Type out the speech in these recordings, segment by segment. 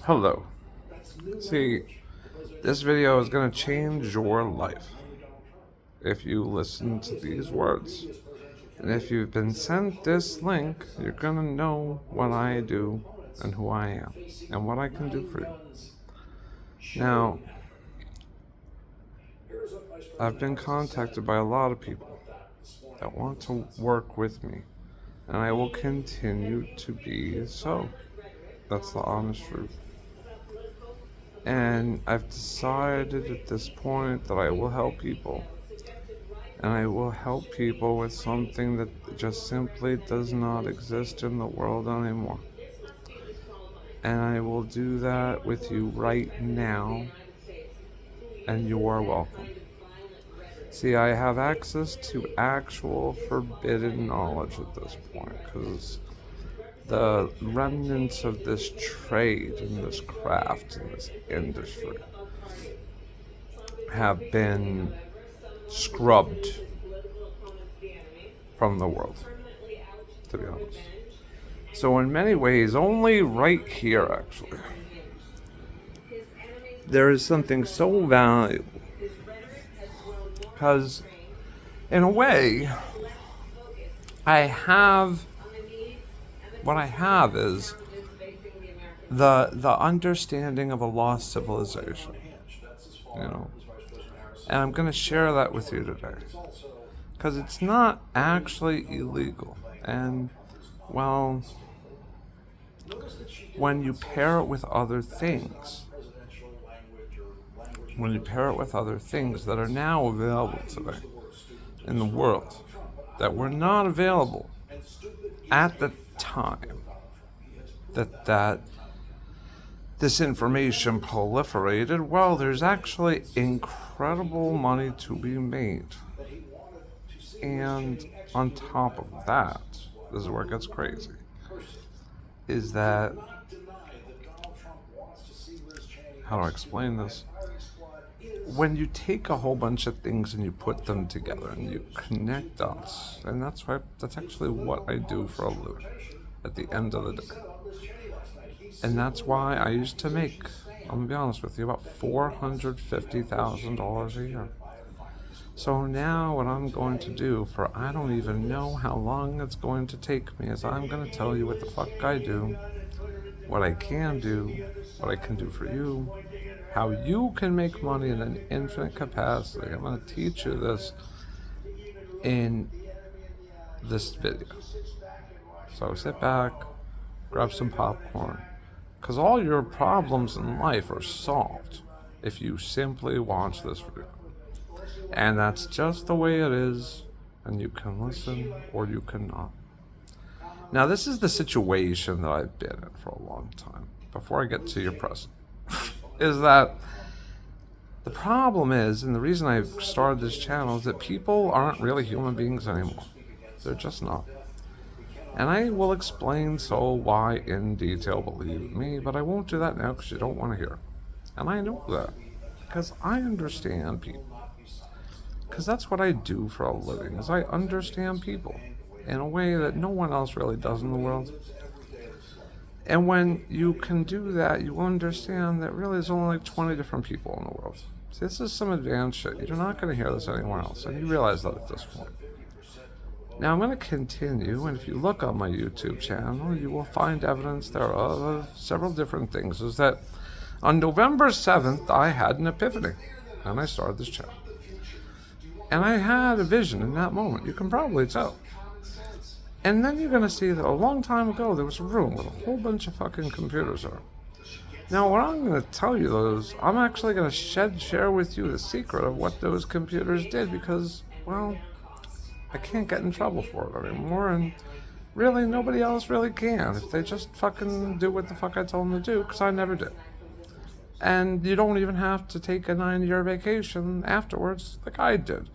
Hello. See, this video is going to change your life if you listen to these words. And if you've been sent this link, you're going to know what I do and who I am and what I can do for you. Now, I've been contacted by a lot of people that want to work with me, and I will continue to be so. That's the honest truth. And I've decided at this point that I will help people. And I will help people with something that just simply does not exist in the world anymore. And I will do that with you right now. And you are welcome. See, I have access to actual forbidden knowledge at this point, because the remnants of this trade and this craft and this industry have been scrubbed from the world, to be honest. So in many ways, only right here, actually, there is something so valuable. Because, in a way, what I have is the understanding of a lost civilization, you know. And I'm going to share that with you today. Because it's not actually illegal. And, well, when you pair it with other things, that are now available today in the world, that were not available at the time that this information proliferated, well, there's actually incredible money to be made. And on top of that, this is where it gets crazy, is that, how do I explain this? When you take a whole bunch of things and you put them together and you connect us, and that's actually what I do for a living at the end of the day. And that's why I used to make, I'm gonna be honest with you, about $450,000 a year. So now what I'm going to do, for I don't even know how long it's going to take me, is I'm going to tell you what the fuck I do, what I can do, what I can do for you, how you can make money in an infinite capacity. I'm going to teach you this in this video. So sit back, grab some popcorn, because all your problems in life are solved if you simply watch this video. And that's just the way it is, and you can listen or you cannot. Now, this is the situation that I've been in for a long time, before I get to your present, is that the problem is, and the reason I started this channel, is that people aren't really human beings anymore. They're just not. And I will explain why in detail, believe me, but I won't do that now because you don't want to hear. And I know that, because I understand people. Because that's what I do for a living, is I understand people in a way that no one else really does in the world. And when you can do that, you understand that really there's only like 20 different people in the world. See, this is some advanced shit. You're not going to hear this anywhere else, and you realize that at this point. Now I'm going to continue, and if you look on my YouTube channel, you will find evidence thereof of several different things. Is that on November 7th, I had an epiphany, and I started this channel. And I had a vision in that moment, you can probably tell. And then you're going to see that a long time ago, there was a room with a whole bunch of fucking computers there. Now, what I'm going to tell you, though, is I'm actually going to share with you the secret of what those computers did, because, well, I can't get in trouble for it anymore, and really nobody else really can if they just fucking do what the fuck I told them to do, because I never did. And you don't even have to take a 9-year vacation afterwards like I did.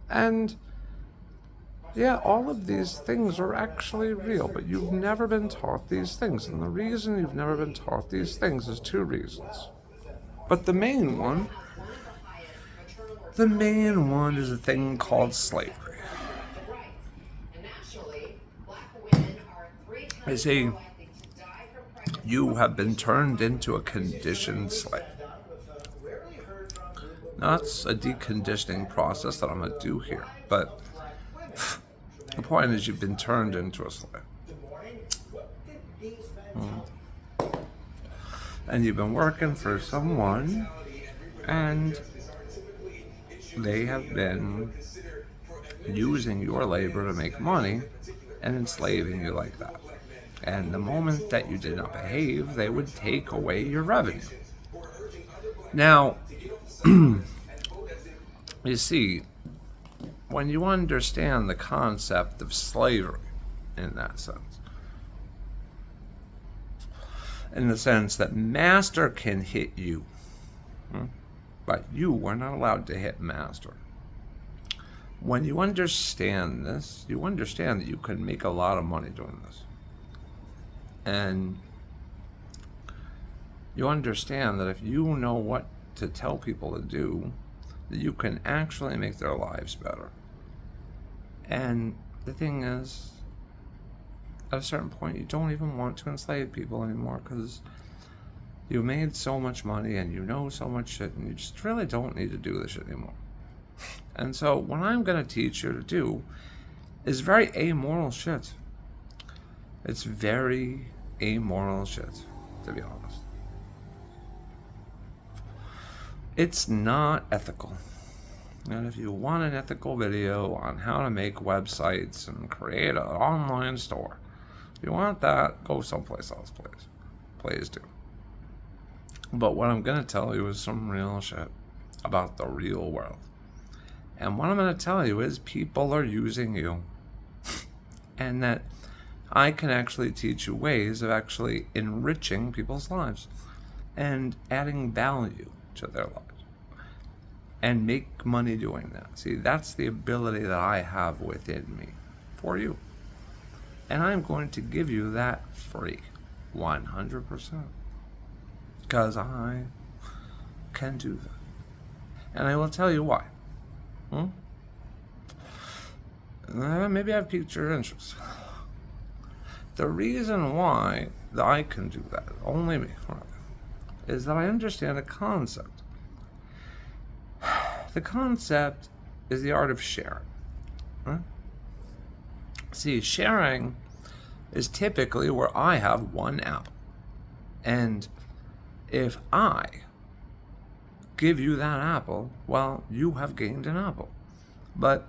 And yeah, all of these things are actually real, but you've never been taught these things. And the reason you've never been taught these things is 2 reasons. But the main one is a thing called slavery. You see, You have been turned into a conditioned slave. Now, that's a deconditioning process that I'm going to do here, but the point is you've been turned into a slave. And you've been working for someone, and they have been using your labor to make money and enslaving you like that. And the moment that you did not behave, they would take away your revenue. Now, you see, when you understand the concept of slavery in that sense, in the sense that master can hit you, but you are not allowed to hit master. When you understand this, you understand that you can make a lot of money doing this. And you understand that if you know what to tell people to do, that you can actually make their lives better. And the thing is, at a certain point, you don't even want to enslave people anymore because you've made so much money and you know so much shit, and you just really don't need to do this shit anymore. And so what I'm going to teach you to do is very amoral shit. It's very amoral shit, to be honest. It's not ethical. And if you want an ethical video on how to make websites and create an online store, if you want that, go someplace else, please. Please do. But what I'm going to tell you is some real shit about the real world. And what I'm going to tell you is people are using you. And that I can actually teach you ways of actually enriching people's lives and adding value to their lives and make money doing that. See, that's the ability that I have within me for you. And I'm going to give you that free, 100%. Because I can do that. And I will tell you why. Maybe I've piqued your interest. The reason why that I can do that, only me, is that I understand a concept. The concept is the art of sharing. See, sharing is typically where I have one apple. And if I give you that apple, well, you have gained an apple. But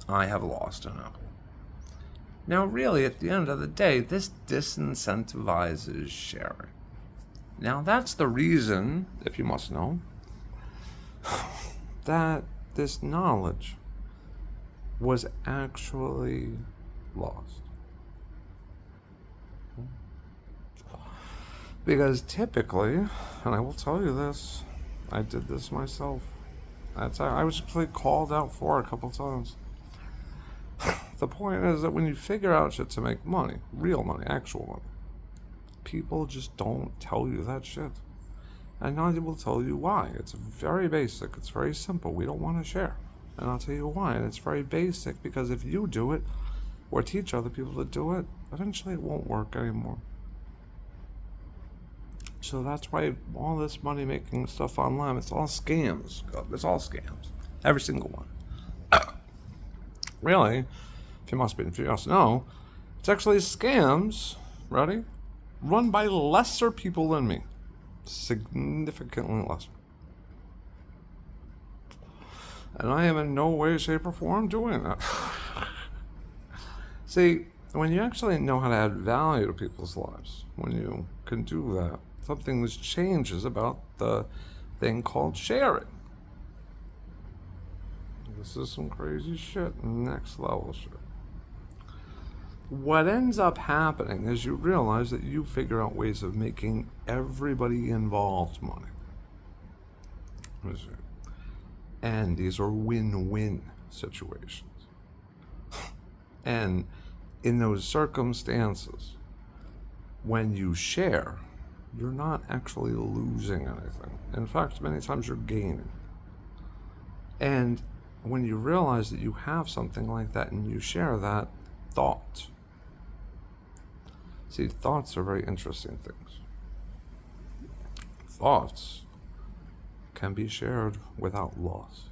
I have lost an apple. Now, really, at the end of the day, this disincentivizes sharing. Now, that's the reason, if you must know, that this knowledge was actually lost. Because typically, and I will tell you this, I did this myself. I was actually called out for it a couple times. The point is that when you figure out shit to make money, real money, actual money, people just don't tell you that shit. And now they will tell you why. It's very basic. It's very simple. We don't want to share. And I'll tell you why. And it's very basic because if you do it or teach other people to do it, eventually it won't work anymore. So that's why all this money making stuff online, it's all scams. It's all scams. Every single one. Really, if you must know, it's actually scams, ready? Run by lesser people than me. Significantly lesser. And I am in no way, shape, or form doing that. See, when you actually know how to add value to people's lives, when you can do that, something just changes about the thing called sharing. This is some crazy shit, next level shit. What ends up happening is you realize that you figure out ways of making everybody involved money. And these are win-win situations. And in those circumstances, when you share, you're not actually losing anything. In fact, many times you're gaining. And when you realize that you have something like that and you share that thought, See, thoughts are very interesting things. Thoughts can be shared without loss.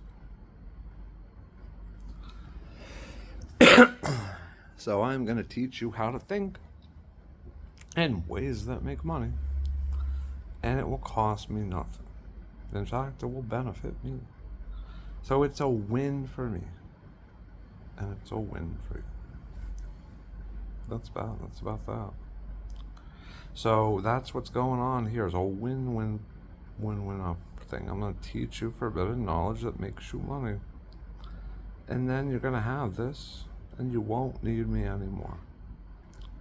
So I'm going to teach you how to think in ways that make money. And it will cost me nothing. In fact, it will benefit me. So it's a win for me. And it's a win for you. That's about that. So that's what's going on here. Is a win-win up thing. I'm going to teach you forbidden knowledge that makes you money. And then you're going to have this, and you won't need me anymore.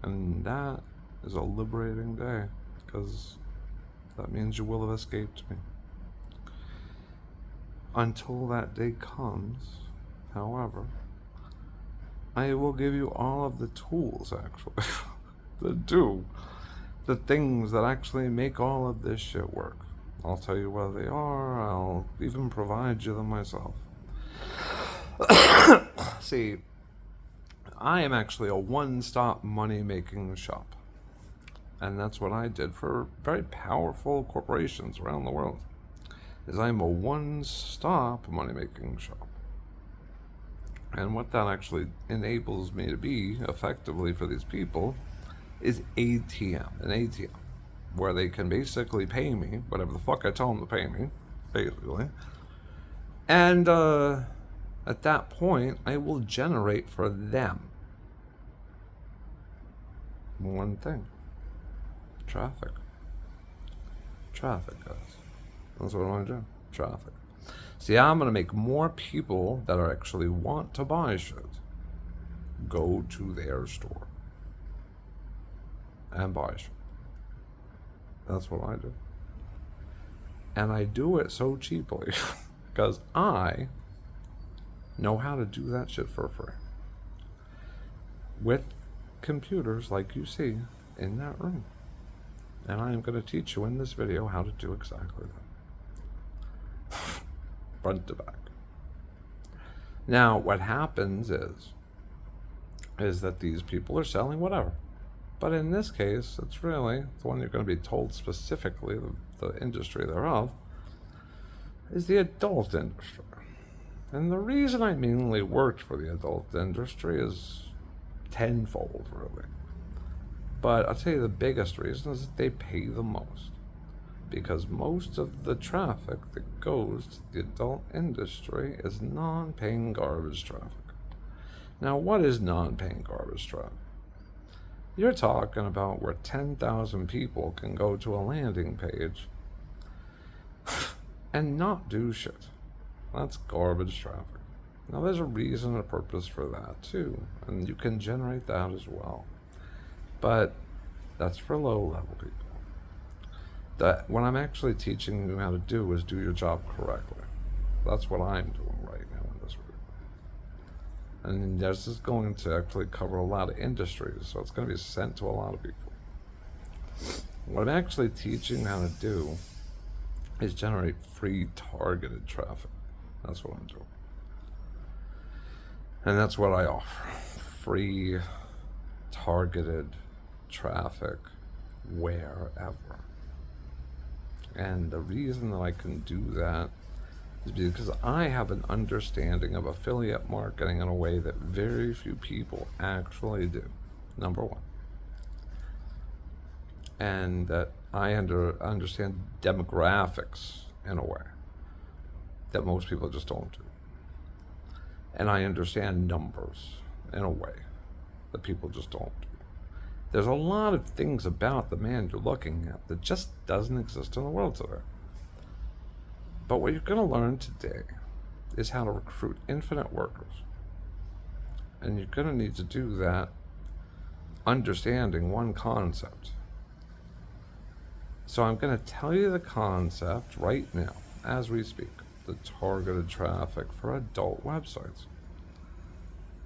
And that is a liberating day, because that means you will have escaped me. Until that day comes, however, I will give you all of the tools, actually, that do the things that actually make all of this shit work. I'll tell you what they are. I'll even provide you them myself. See, I am actually a one-stop money-making shop. And that's what I did for very powerful corporations around the world. Is I'm a one-stop money-making shop. And what that actually enables me to be effectively for these people is an ATM, where they can basically pay me whatever the fuck I tell them to pay me, basically. And at that point, I will generate for them one thing: traffic. Traffic, guys. That's what I want to do. Traffic. See, I'm going to make more people that are actually want to buy shit go to their store and buy shit. That's what I do. And I do it so cheaply because I know how to do that shit for free. With computers like you see in that room. And I am going to teach you in this video how to do exactly that. Front to back. Now, what happens is that these people are selling whatever. But in this case, it's really the one you're going to be told specifically, the industry thereof, is the adult industry. And the reason I mainly worked for the adult industry is tenfold, really. But I'll tell you the biggest reason is that they pay the most. Because most of the traffic that goes to the adult industry is non-paying garbage traffic. Now, what is non-paying garbage traffic? You're talking about where 10,000 people can go to a landing page and not do shit. That's garbage traffic. Now, there's a reason and a purpose for that, too. And you can generate that as well. But that's for low-level people. What I'm actually teaching you how to do is do your job correctly. That's what I'm doing right now in this video. And this is going to actually cover a lot of industries, so it's going to be sent to a lot of people. What I'm actually teaching how to do is generate free targeted traffic. That's what I'm doing. And that's what I offer. Free targeted traffic wherever. And the reason that I can do that is because I have an understanding of affiliate marketing in a way that very few people actually do, number one. And that I understand demographics in a way that most people just don't do. And I understand numbers in a way that people just don't do. There's a lot of things about the man you're looking at that just doesn't exist in the world today. But what you're going to learn today is how to recruit infinite workers. And you're going to need to do that understanding one concept. So I'm going to tell you the concept right now, as we speak, the targeted traffic for adult websites.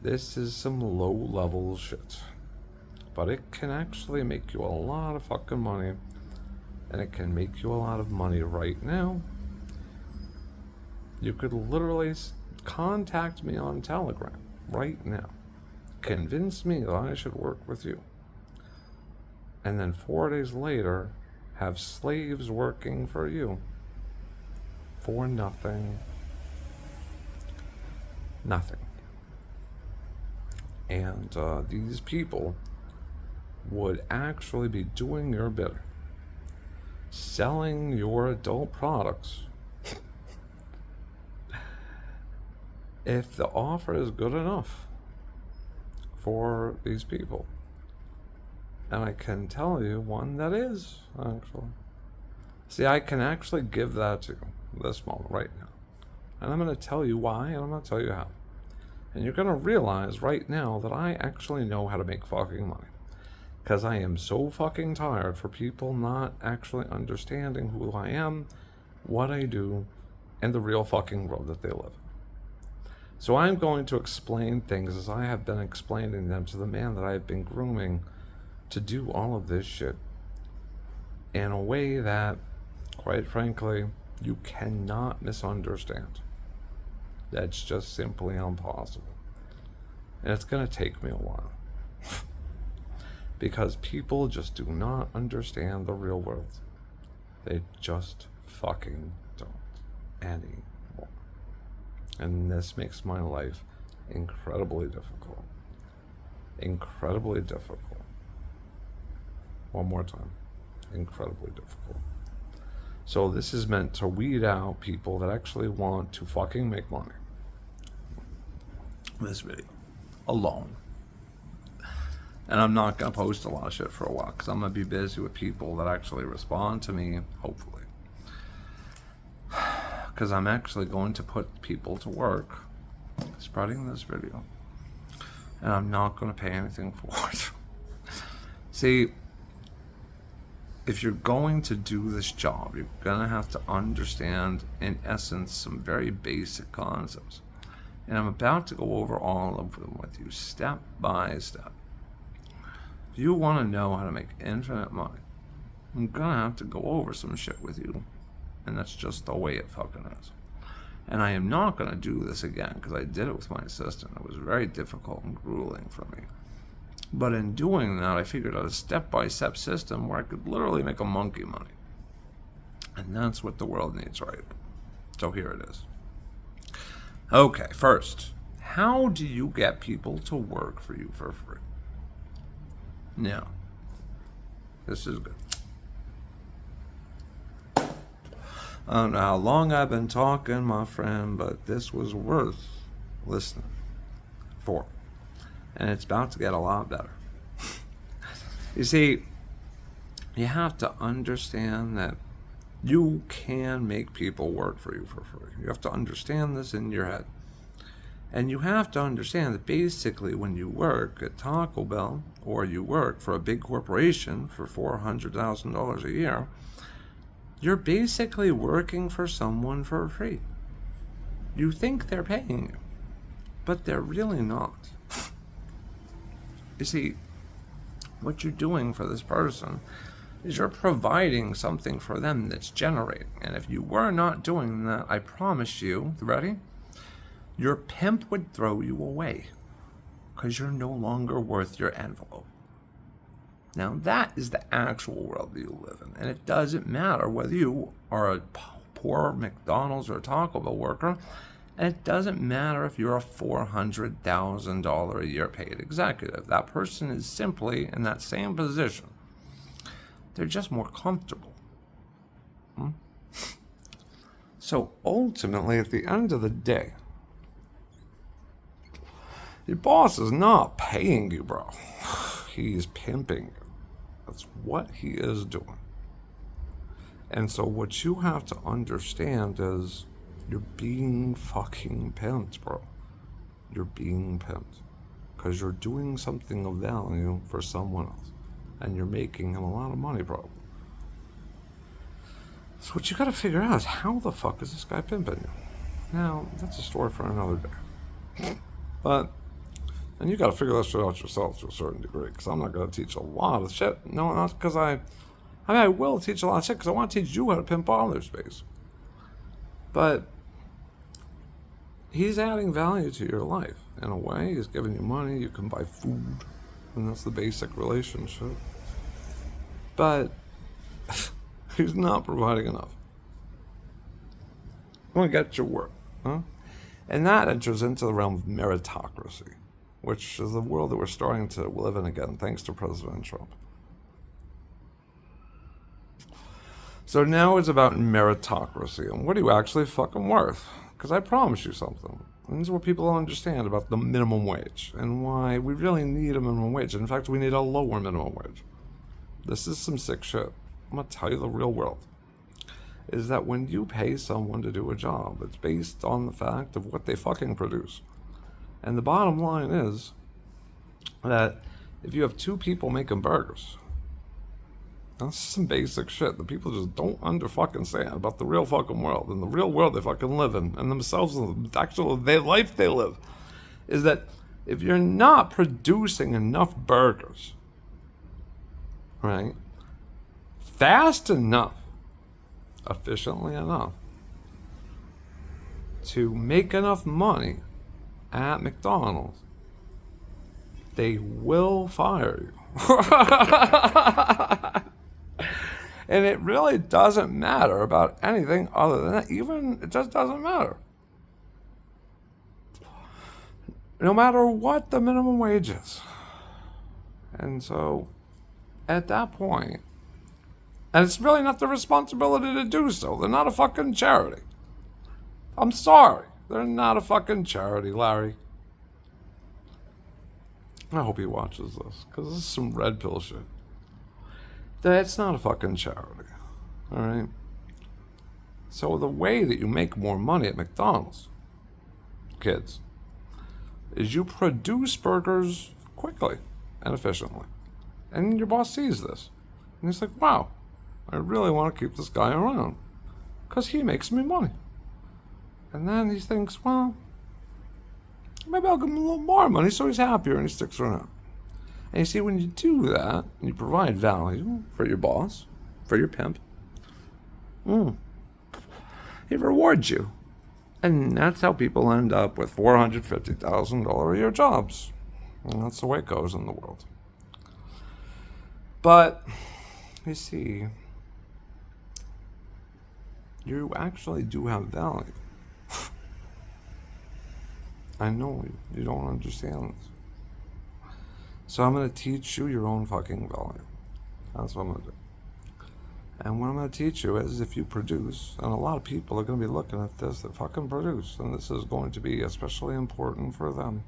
This is some low-level shit. But it can actually make you a lot of fucking money. And it can make you a lot of money right now. You could literally contact me on Telegram right now. Convince me that I should work with you. and then 4 days later have slaves working for you for nothing. Nothing. And these people would actually be doing your bidding, selling your adult products, if the offer is good enough for these people. And I can tell you one that is, actually. See, I can actually give that to you this moment right now. And I'm going to tell you why, and I'm going to tell you how. And you're going to realize right now that I actually know how to make fucking money. Because I am so fucking tired for people not actually understanding who I am, what I do, and the real fucking world that they live in. So I'm going to explain things as I have been explaining them to the man that I have been grooming to do all of this shit in a way that, quite frankly, you cannot misunderstand. That's just simply impossible. And it's going to take me a while. Because people just do not understand the real world. They just fucking don't anymore. And this makes my life incredibly difficult. Incredibly difficult. One more time. Incredibly difficult. So this is meant to weed out people that actually want to fucking make money. This video. Alone. And I'm not going to post a lot of shit for a while because I'm going to be busy with people that actually respond to me, hopefully. Because I'm actually going to put people to work spreading this video. And I'm not going to pay anything for it. See, if you're going to do this job, you're going to have to understand, in essence, some very basic concepts. And I'm about to go over all of them with you, step by step. If you want to know how to make infinite money, I'm going to have to go over some shit with you. And that's just the way it fucking is. And I am not going to do this again because I did it with my assistant. It was very difficult and grueling for me. But in doing that, I figured out a step-by-step system where I could literally make a monkey money. And that's what the world needs, right? So here it is. Okay, first, how do you get people to work for you for free? Now, this is good. I don't know how long I've been talking, my friend, but this was worth listening for. And it's about to get a lot better. You see, you have to understand that you can make people work for you for free. You have to understand this in your head. And you have to understand that basically when you work at Taco Bell or you work for a big corporation for $400,000 a year, you're basically working for someone for free. You think they're paying you, but they're really not. You see, what you're doing for this person is you're providing something for them that's generating. And if you were not doing that, I promise you, ready? Your pimp would throw you away because you're no longer worth your envelope. Now, that is the actual world that you live in. And it doesn't matter whether you are a poor McDonald's or Taco Bell worker. And it doesn't matter if you're a $400,000 a year paid executive. That person is simply in that same position. They're just more comfortable. So ultimately, at the end of the day, your boss is not paying you, bro. He's pimping you. That's what he is doing. And so what you have to understand is you're being fucking pimped, bro. You're being pimped. Because you're doing something of value for someone else. And you're making him a lot of money, bro. So what you gotta figure out is how the fuck is this guy pimping you? Now, that's a story for another day. And you gotta figure that shit out yourself to a certain degree. Because I'm not gonna teach a lot of shit. No, not because I will teach a lot of shit because I want to teach you how to pimp others, basically. But he's adding value to your life in a way. He's giving you money. You can buy food, and that's the basic relationship. But he's not providing enough. I'm going to get your work. Huh? And that enters into the realm of meritocracy, which is the world that we're starting to live in again, thanks to President Trump. So now it's about meritocracy and what are you actually fucking worth? Because I promise you something. And this is what people don't understand about the minimum wage and why we really need a minimum wage. In fact, we need a lower minimum wage. This is some sick shit. I'm going to tell you the real world. Is that when you pay someone to do a job, it's based on the fact of what they fucking produce. And the bottom line is that if you have two people making burgers, that's some basic shit that people just don't fucking stand about the real fucking world and the real world they fucking live in and themselves and the actual life they live. Is that if you're not producing enough burgers, right, fast enough, efficiently enough, to make enough money at McDonald's, they will fire you. And it really doesn't matter about anything other than that. Even, it just doesn't matter. No matter what the minimum wage is. And so, at that point, and it's really not their responsibility to do so. They're not a fucking charity. I'm sorry. They're not a fucking charity, Larry. I hope he watches this, because this is some red pill shit. That's not a fucking charity. Alright? So the way that you make more money at McDonald's, kids, is you produce burgers quickly and efficiently. And your boss sees this. And he's like, wow, I really want to keep this guy around. Because he makes me money. And then he thinks, well, maybe I'll give him a little more money so he's happier and he sticks around. And you see, when you do that, and you provide value for your boss, for your pimp, he rewards you. And that's how people end up with $450,000 a year jobs. And that's the way it goes in the world. But, you see, you actually do have value. I know you don't understand this. So I'm going to teach you your own fucking value. That's what I'm going to do. And what I'm going to teach you is if you produce, and a lot of people are going to be looking at this that fucking produce, and this is going to be especially important for them,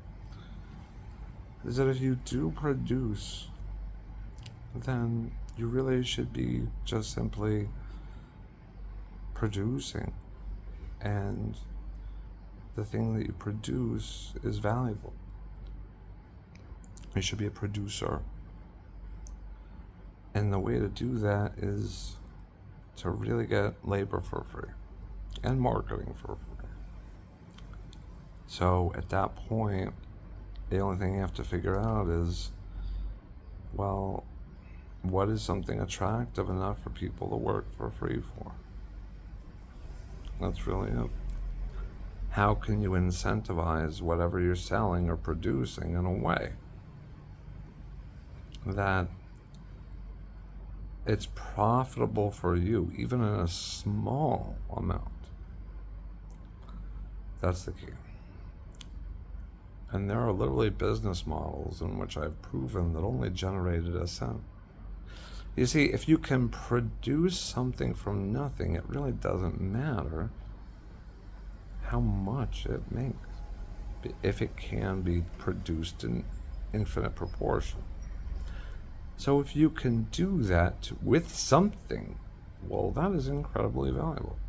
is that if you do produce, then you really should be just simply producing. And the thing that you produce is valuable. You should be a producer. And the way to do that is to really get labor for free and marketing for free. So at that point, the only thing you have to figure out is, well, what is something attractive enough for people to work for free for? That's really it. How can you incentivize whatever you're selling or producing in a way that it's profitable for you, even in a small amount? That's the key. And there are literally business models in which I've proven that only generated a cent. You see, if you can produce something from nothing, it really doesn't matter how much it makes, if it can be produced in infinite proportion. So if you can do that with something, well, that is incredibly valuable.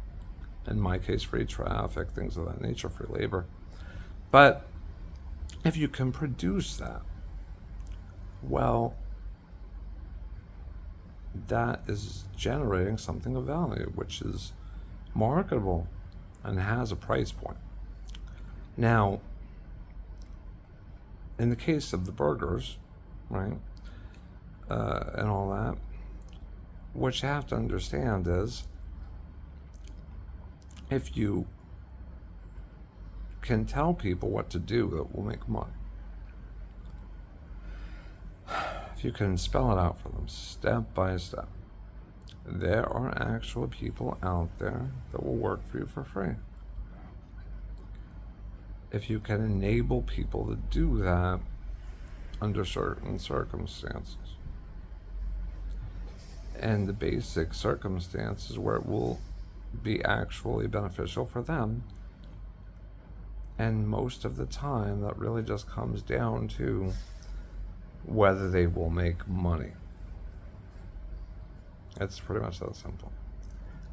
In my case, free traffic, things of that nature, free labor. But if you can produce that, well, that is generating something of value, which is marketable and has a price point. Now, in the case of the burgers, right, and all that, what you have to understand is, if you can tell people what to do, that will make money. If if you can spell it out for them step by step, there are actual people out there that will work for you for free. If you can enable people to do that under certain circumstances, and the basic circumstances where it will be actually beneficial for them, and most of the time that really just comes down to whether they will make money. It's pretty much that simple.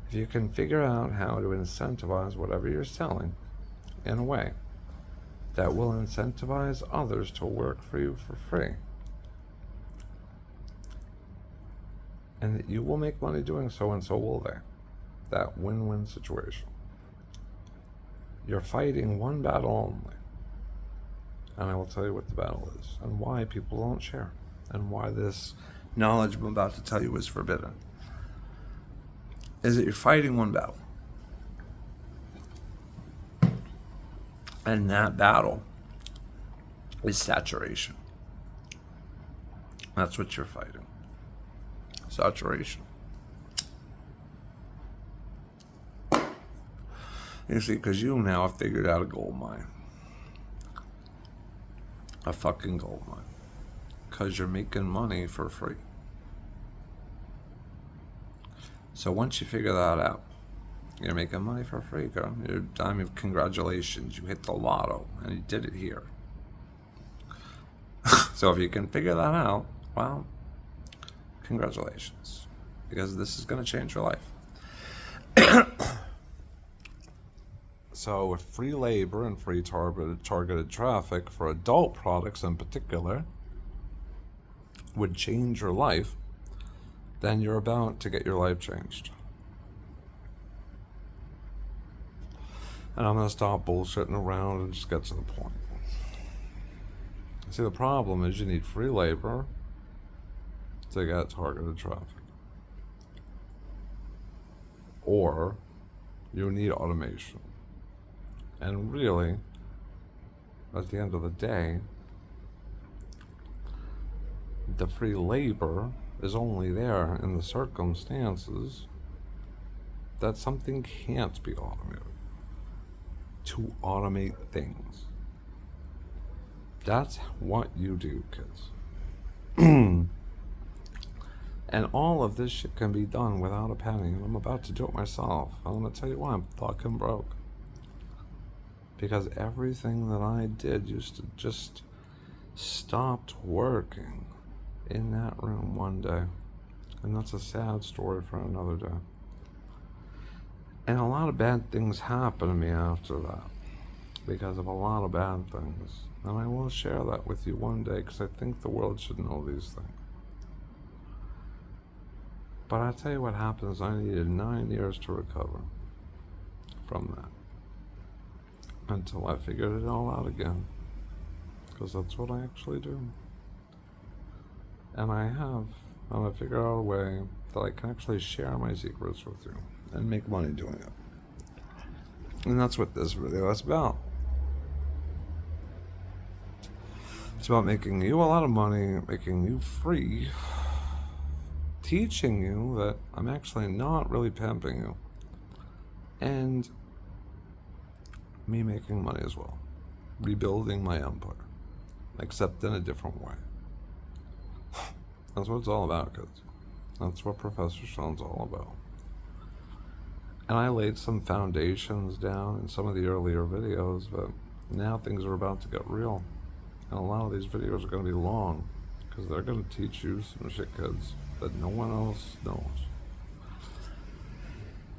If you can figure out how to incentivize whatever you're selling in a way that will incentivize others to work for you for free, and that you will make money doing so, and so will they. That win-win situation. You're fighting one battle only. And I will tell you what the battle is, and why people don't share, and why this knowledge I'm about to tell you is forbidden. Is that you're fighting one battle. And that battle is saturation. That's what you're fighting. Saturation. You see, because you now have figured out a gold mine. A fucking gold mine. Because you're making money for free. So once you figure that out, you're making money for free, girl. Congratulations, you hit the lotto, and you did it here. So if you can figure that out, well, congratulations. Because this is going to change your life. So with free labor and free targeted traffic for adult products in particular would change your life, then you're about to get your life changed. And I'm going to stop bullshitting around and just get to the point. See, the problem is you need free labor to get targeted traffic. Or you need automation. And really, at the end of the day, the free labor is only there in the circumstances that something can't be automated. To automate things. That's what you do, kids. And all of this shit can be done without a penny. And I'm about to do it myself. I'm going to tell you why I'm fucking broke. Because everything that I did used to just stopped working in that room one day. And that's a sad story for another day. And a lot of bad things happened to me after that. Because of a lot of bad things. And I will share that with you one day because I think the world should know these things. But I tell you what happens, I needed 9 years to recover from that. Until I figured it all out again. Because that's what I actually do. And I have. I'm going to figure out a way that I can actually share my secrets with you. And make money doing it. And that's what this video is about. It's about making you a lot of money, making you free, teaching you that I'm actually not really pimping you, and me making money as well. Rebuilding my empire, except in a different way. That's what it's all about, kids. That's what Professor Sean's all about. And I laid some foundations down in some of the earlier videos, but now things are about to get real. And a lot of these videos are going to be long, because they're going to teach you some shit, kids, that no one else knows.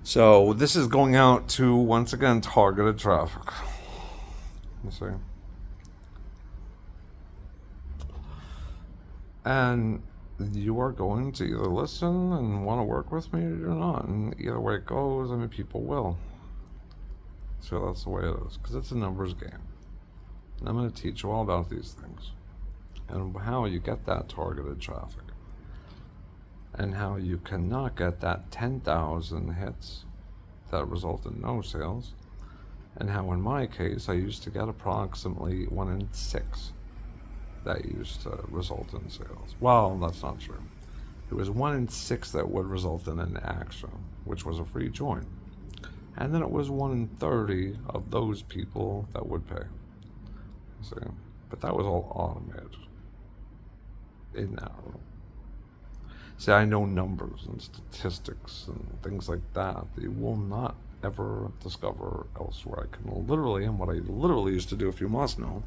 So this is going out to, once again, targeted traffic. You see? And you are going to either listen and want to work with me or you're not. And either way it goes, I mean, people will. So that's the way it is, because it's a numbers game. And I'm going to teach you all about these things. And how you get that targeted traffic. And how you cannot get that 10,000 hits that result in no sales. And how in my case, I used to get approximately 1 in 6. that used to result in sales. Well, that's not true. It was 1 in 6 that would result in an action, which was a free join. And then it was 1 in 30 of those people that would pay. See? But that was all automated in that room. See, I know numbers and statistics and things like that that you will not ever discover elsewhere. I can literally, and what I literally used to do, if you must know,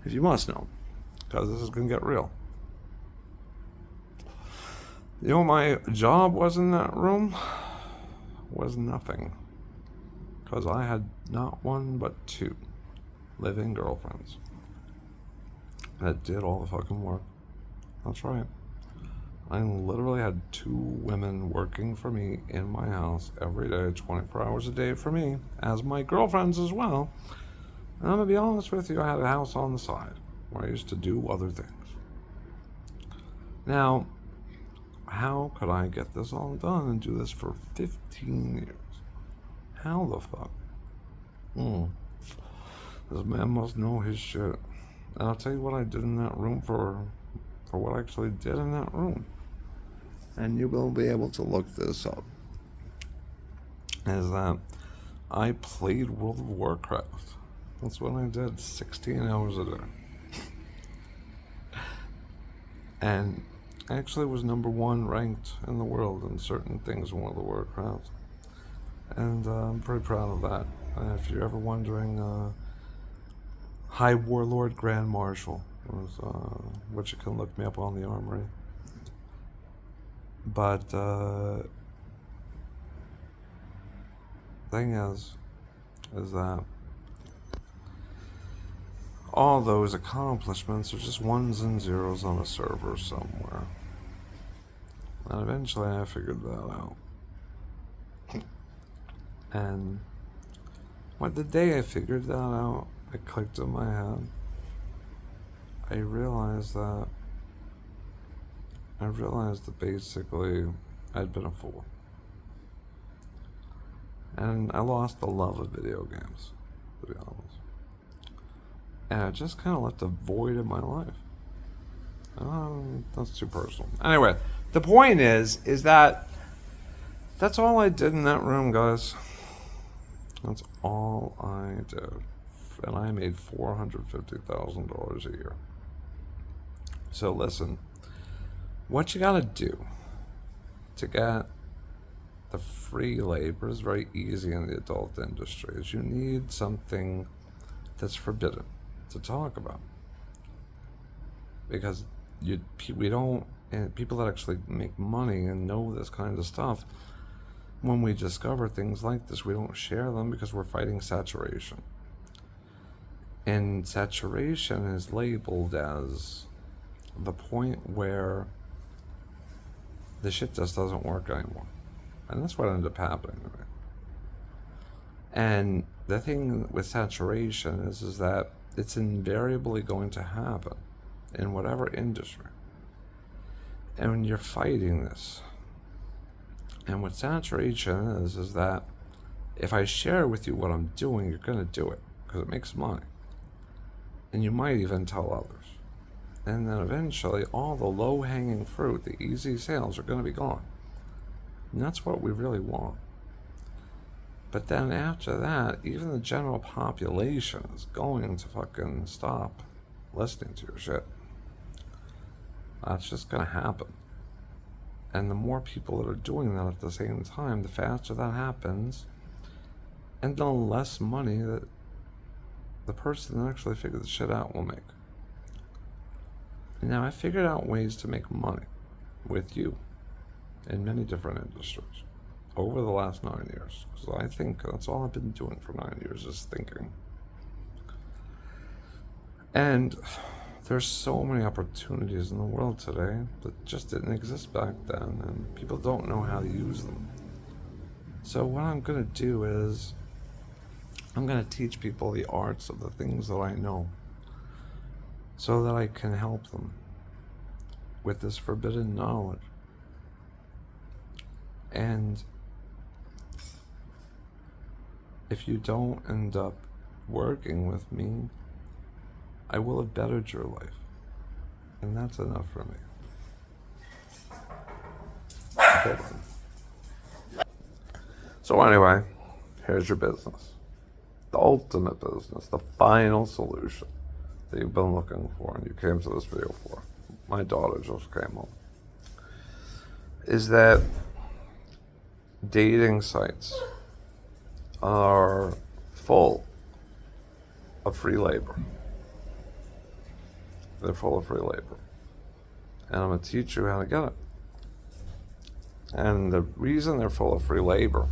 because this is going to get real. You know what my job was in that room? Was nothing. Because I had not one but 2 living girlfriends that did all the fucking work. That's right. I literally had 2 women working for me in my house every day, 24 hours a day for me, as my girlfriends as well. And I'm going to be honest with you, I had a house on the side where I used to do other things. Now, how could I get this all done and do this for 15 years? How the fuck? This man must know his shit. And I'll tell you what I did in that room for what I actually did in that room. And you will be able to look this up. Is that I played World of Warcraft. That's what I did, 16 hours a day. And actually was number 1 ranked in the world in certain things in World of Warcraft. And I'm pretty proud of that. If you're ever wondering, High Warlord Grand Marshal was what you can look me up on the Armory. But thing is that all those accomplishments are just 1s and 0s on a server somewhere. And eventually I figured that out. And the day I figured that out, it clicked in my head. I realized that basically I'd been a fool. And I lost the love of video games, to be honest. And it just kind of left a void in my life. That's too personal. Anyway, the point is that that's all I did in that room, guys. That's all I did. And I made $450,000 a year. So listen, what you gotta do to get the free labor is very easy in the adult industry. Is you need something that's forbidden to talk about. Because people that actually make money and know this kind of stuff, when we discover things like this, we don't share them because we're fighting saturation. And saturation is labeled as the point where the shit just doesn't work anymore. And that's what ended up happening to me. And the thing with saturation is that it's invariably going to happen in whatever industry. And when you're fighting this, and what saturation is that if I share with you what I'm doing, you're going to do it because it makes money. And you might even tell others. And then eventually all the low-hanging fruit, the easy sales, are going to be gone. And that's what we really want. But then after that, even the general population is going to fucking stop listening to your shit. That's just going to happen. And the more people that are doing that at the same time, the faster that happens, and the less money that the person that actually figured the shit out will make. And now I figured out ways to make money with you in many different industries over the last 9 years. Because I think that's all I've been doing for 9 years is thinking. And there's so many opportunities in the world today that just didn't exist back then, and people don't know how to use them. So what I'm going to do is I'm going to teach people the arts of the things that I know so that I can help them with this forbidden knowledge. And if you don't end up working with me, I will have bettered your life. And that's enough for me. Hold on. So anyway, here's your business. The ultimate business, the final solution that you've been looking for and you came to this video for. My daughter just came home. Is that dating sites are full of free labor. They're full of free labor. And I'm going to teach you how to get it. And the reason they're full of free labor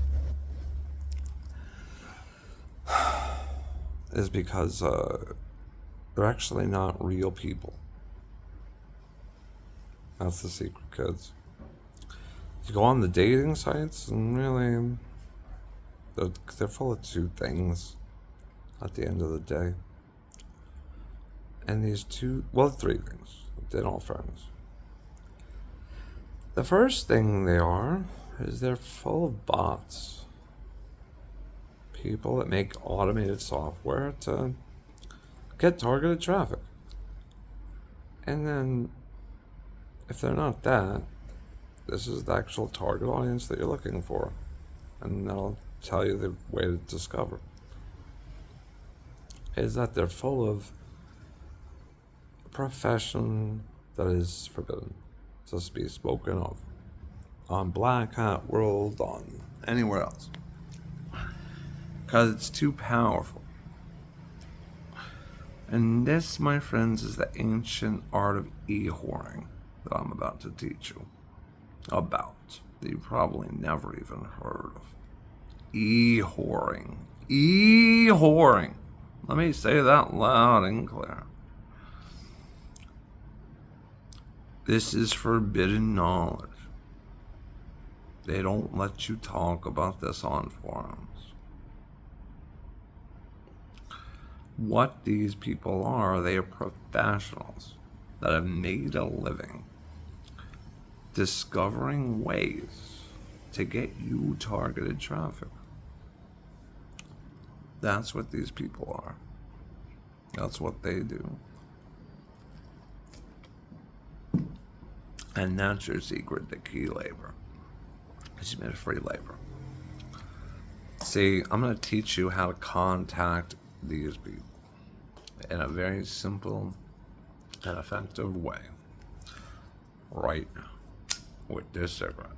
is because they're actually not real people. That's the secret, kids. You go on the dating sites and really, they're full of two things at the end of the day. And these three things, in all fairness. The first thing they are is they're full of bots. People that make automated software to get targeted traffic. And then, if they're not that, this is the actual target audience that you're looking for. And that'll tell you the way to discover. Is that they're full of a profession that is forbidden to be spoken of on Black Hat World, on anywhere else. Because it's too powerful. And this, my friends, is the ancient art of e-whoring that I'm about to teach you about, that you probably never even heard of. E-whoring. E-whoring. Let me say that loud and clear. This is forbidden knowledge. They don't let you talk about this on forums. What these people are, they are professionals that have made a living discovering ways to get you targeted traffic. That's what these people are. That's what they do. And that's your secret to key labor. It's made free labor. See, I'm going to teach you how to contact these people in a very simple and effective way right now with this cigarette.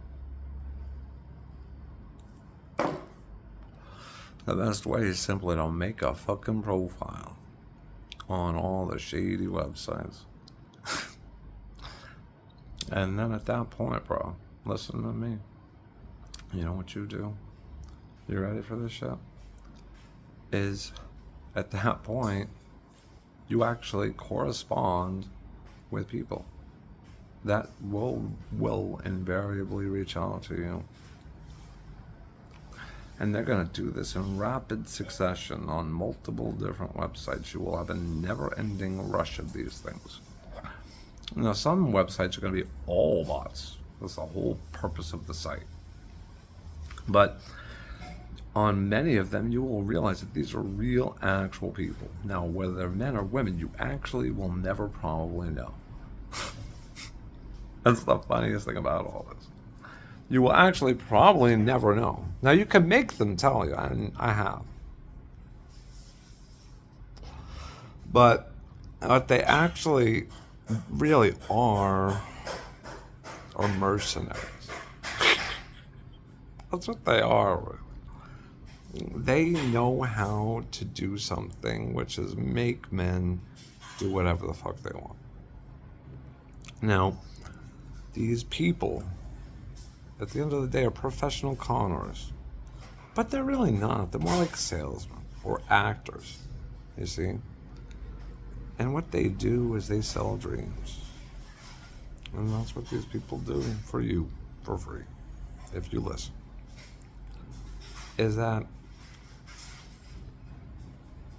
The best way is simply to make a fucking profile on all the shady websites. And then at that point, bro, listen to me. You know what you do? You ready for this shit? Is at that point, you actually correspond with people that will invariably reach out to you. And they're going to do this in rapid succession on multiple different websites. You will have a never-ending rush of these things. Now, some websites are going to be all bots. That's the whole purpose of the site. But on many of them, you will realize that these are real, actual people. Now, whether they're men or women, you actually will never probably know. That's the funniest thing about all this. You will actually probably never know. Now, you can make them tell you, and I have. But what they actually really are mercenaries. That's what they are. They know how to do something, which is make men do whatever the fuck they want. Now, these people, at the end of the day, are professional con artists. But they're really not. They're more like salesmen or actors, you see? And what they do is they sell dreams. And that's what these people do for you, for free, if you listen. Is that